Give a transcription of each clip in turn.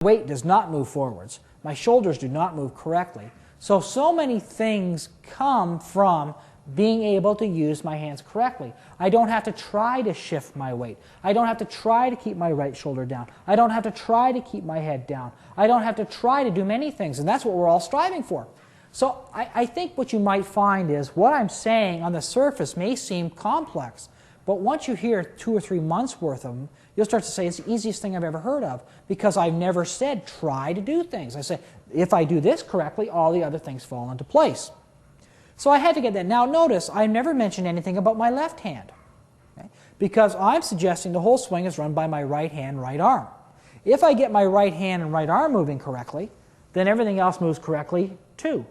weight does not move forwards. My shoulders do not move correctly. So many things come from being able to use my hands correctly. I don't have to try to shift my weight. I don't have to try to keep my right shoulder down. I don't have to try to keep my head down. I don't have to try to do many things, and that's what we're all striving for. So I think what you might find is what I'm saying on the surface may seem complex, but once you hear 2 or 3 months worth of them, you'll start to say it's the easiest thing I've ever heard of, because I've never said try to do things. I say if I do this correctly, all the other things fall into place. So I had to get that. Now notice, I never mentioned anything about my left hand, okay? Because I'm suggesting the whole swing is run by my right hand, right arm. If I get my right hand and right arm moving correctly, then everything else moves correctly too.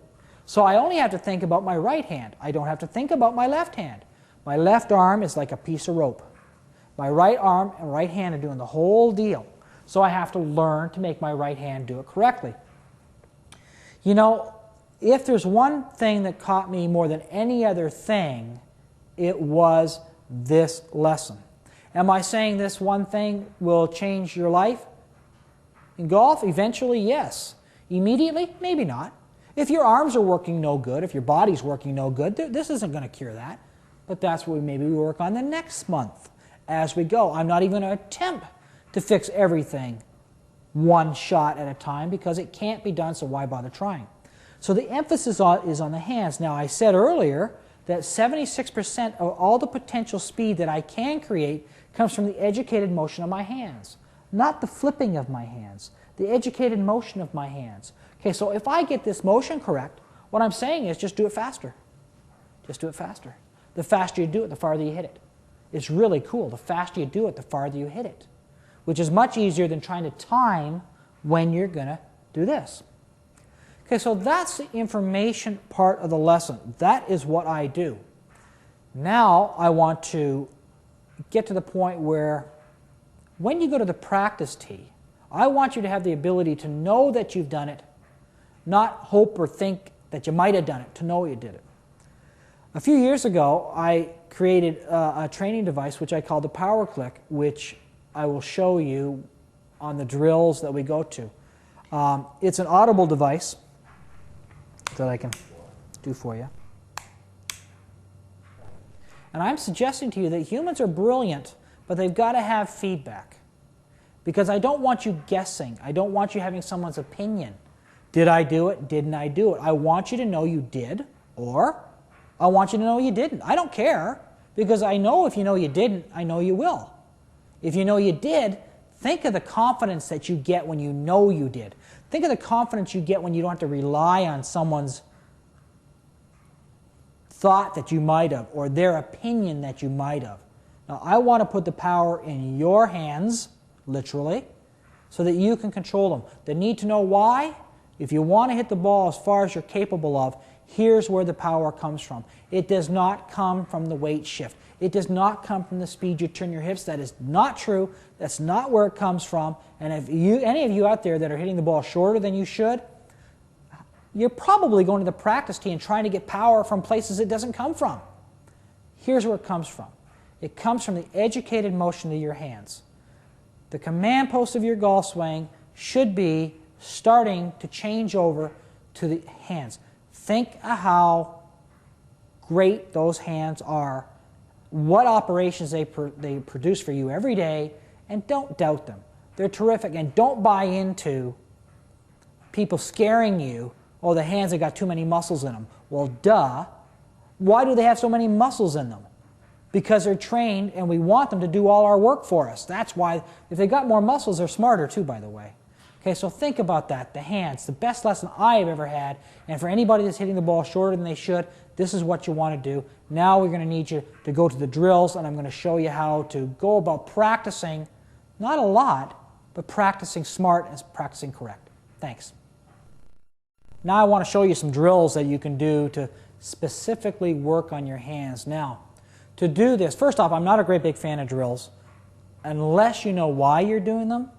So I only have to think about my right hand. I don't have to think about my left hand. My left arm is like a piece of rope. My right arm and right hand are doing the whole deal. So I have to learn to make my right hand do it correctly. You know, if there's one thing that caught me more than any other thing, it was this lesson. Am I saying this one thing will change your life? In golf, eventually, yes. Immediately, maybe not. If your arms are working no good, if your body's working no good, this isn't going to cure that. But that's what maybe we work on the next month as we go. I'm not even going to attempt to fix everything one shot at a time, because it can't be done, so why bother trying? So the emphasis is on the hands. Now, I said earlier that 76% of all the potential speed that I can create comes from the educated motion of my hands, not the flipping of my hands, the educated motion of my hands. Okay, so if I get this motion correct, what I'm saying is just do it faster. Just do it faster. The faster you do it, the farther you hit it. It's really cool. The faster you do it, the farther you hit it, which is much easier than trying to time when you're going to do this. Okay, so that's the information part of the lesson. That is what I do. Now I want to get to the point where when you go to the practice tee, I want you to have the ability to know that you've done it, not hope or think that you might have done it, to know you did it. A few years ago, I created a training device which I call the Power Click, which I will show you on the drills that we go to. It's an audible device that I can do for you. And I'm suggesting to you that humans are brilliant, but they've got to have feedback. Because I don't want you guessing. I don't want you having someone's opinion. Did I do it? Didn't I do it? I want you to know you did, or I want you to know you didn't. I don't care, because I know if you know you didn't, I know you will. If you know you did, think of the confidence that you get when you know you did. Think of the confidence you get when you don't have to rely on someone's thought that you might have, or their opinion that you might have. Now, I want to put the power in your hands, literally, so that you can control them. The need to know why? If you want to hit the ball as far as you're capable of, here's where the power comes from. It does not come from the weight shift. It does not come from the speed you turn your hips. That is not true. That's not where it comes from. And if any of you out there that are hitting the ball shorter than you should, you're probably going to the practice tee and trying to get power from places it doesn't come from. Here's where it comes from. It comes from the educated motion of your hands. The command post of your golf swing should be starting to change over to the hands. Think of how great those hands are, what operations they produce for you every day, and don't doubt them. They're terrific, and don't buy into people scaring you, oh, the hands have got too many muscles in them. Well, duh. Why do they have so many muscles in them? Because they're trained, and we want them to do all our work for us. That's why, if they got more muscles, they're smarter too, by the way. Okay, so think about that, the hands, the best lesson I have ever had, and for anybody that's hitting the ball shorter than they should, this is what you want to do. Now we're going to need you to go to the drills, and I'm going to show you how to go about practicing, not a lot, but practicing smart and practicing correct. Thanks. Now I want to show you some drills that you can do to specifically work on your hands. Now, to do this, first off, I'm not a great big fan of drills unless you know why you're doing them,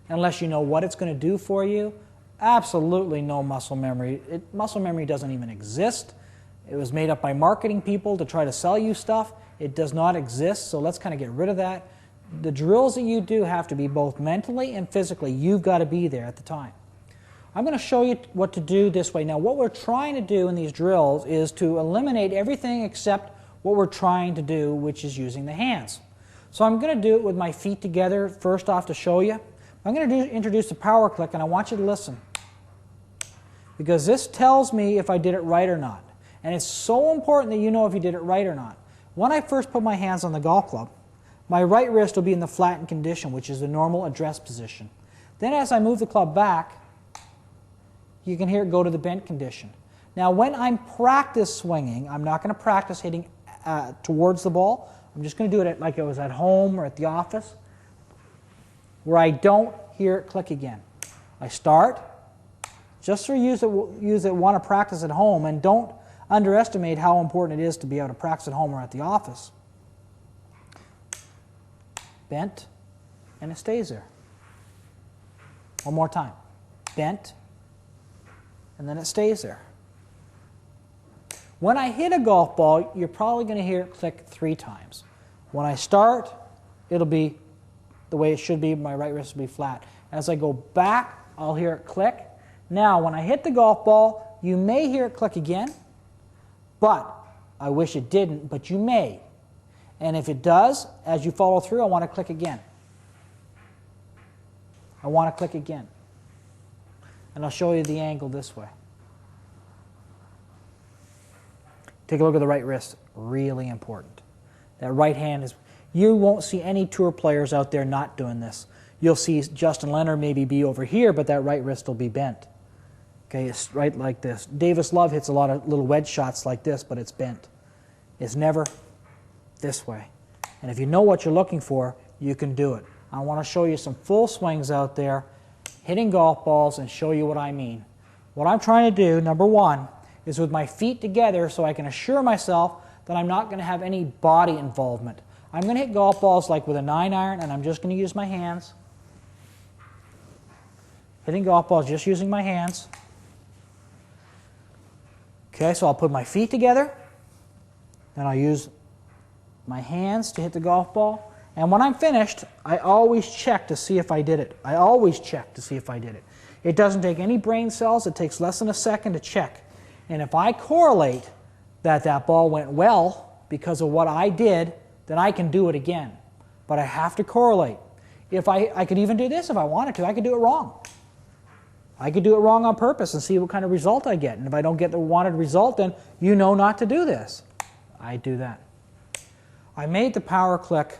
unless you know what it's going to do for you. Absolutely no muscle memory. Muscle memory doesn't even exist. It was made up by marketing people to try to sell you stuff. It does not exist, so let's kind of get rid of that. the drills that you do have to be both mentally and physically. You've got to be there at the time. I'm going to show you what to do this way. Now, what we're trying to do in these drills is to eliminate everything except what we're trying to do, which is using the hands. So I'm going to do it with my feet together first off to show you. I'm going to introduce the power click, and I want you to listen, because this tells me if I did it right or not. And it's so important that you know if you did it right or not. When I first put my hands on the golf club, my right wrist will be in the flattened condition, which is the normal address position. Then as I move the club back, you can hear it go to the bent condition. Now when I'm practice swinging, I'm not going to practice hitting towards the ball. I'm just going to do it like it was at home or at the office, where I don't hear it click again. I start, just for you that want to practice at home, and don't underestimate how important it is to be able to practice at home or at the office. Bent, and it stays there. One more time. Bent, and then it stays there. When I hit a golf ball, you're probably going to hear it click 3 times. When I start, it'll be the way it should be. My right wrist will be flat. As I go back, I'll hear it click. Now, when I hit the golf ball, you may hear it click again, but I wish it didn't, but you may. And if it does, as you follow through, I want to click again. I want to click again. And I'll show you the angle this way. Take a look at the right wrist. Really important. That right hand is... You won't see any tour players out there not doing this. You'll see Justin Leonard maybe be over here, but that right wrist will be bent. Okay, it's right like this. Davis Love hits a lot of little wedge shots like this, but it's bent. It's never this way. And if you know what you're looking for, you can do it. I want to show you some full swings out there, hitting golf balls, and show you what I mean. What I'm trying to do, number one, is with my feet together so I can assure myself that I'm not going to have any body involvement. I'm going to hit golf balls like with a 9-iron, and I'm just going to use my hands. Hitting golf balls just using my hands. Okay, so I'll put my feet together, then I'll use my hands to hit the golf ball. And when I'm finished, I always check to see if I did it. I always check to see if I did it. It doesn't take any brain cells. It takes less than a second to check. And if I correlate that that ball went well because of what I did, then I can do it again. But I have to correlate. If I could even do this if I wanted to. I could do it wrong. I could do it wrong on purpose and see what kind of result I get. And if I don't get the wanted result, then you know not to do this. I do that. I made the power click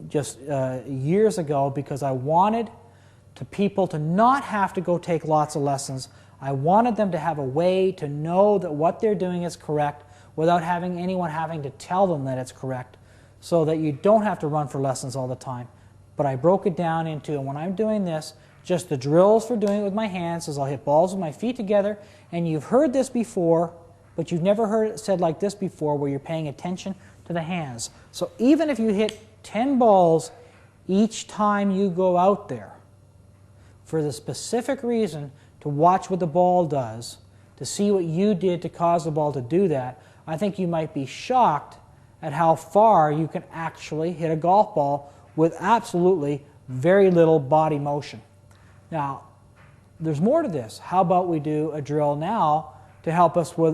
just years ago because I wanted people to not have to go take lots of lessons. I wanted them to have a way to know that what they're doing is correct without having anyone having to tell them that it's correct, so that you don't have to run for lessons all the time. But I broke it down into, and when I'm doing this, just the drills for doing it with my hands is I'll hit balls with my feet together, and you've heard this before, but you've never heard it said like this before where you're paying attention to the hands. So even if you hit 10 balls each time you go out there, for the specific reason to watch what the ball does, to see what you did to cause the ball to do that, I think you might be shocked at how far you can actually hit a golf ball with absolutely very little body motion. Now, there's more to this. How about we do a drill now to help us with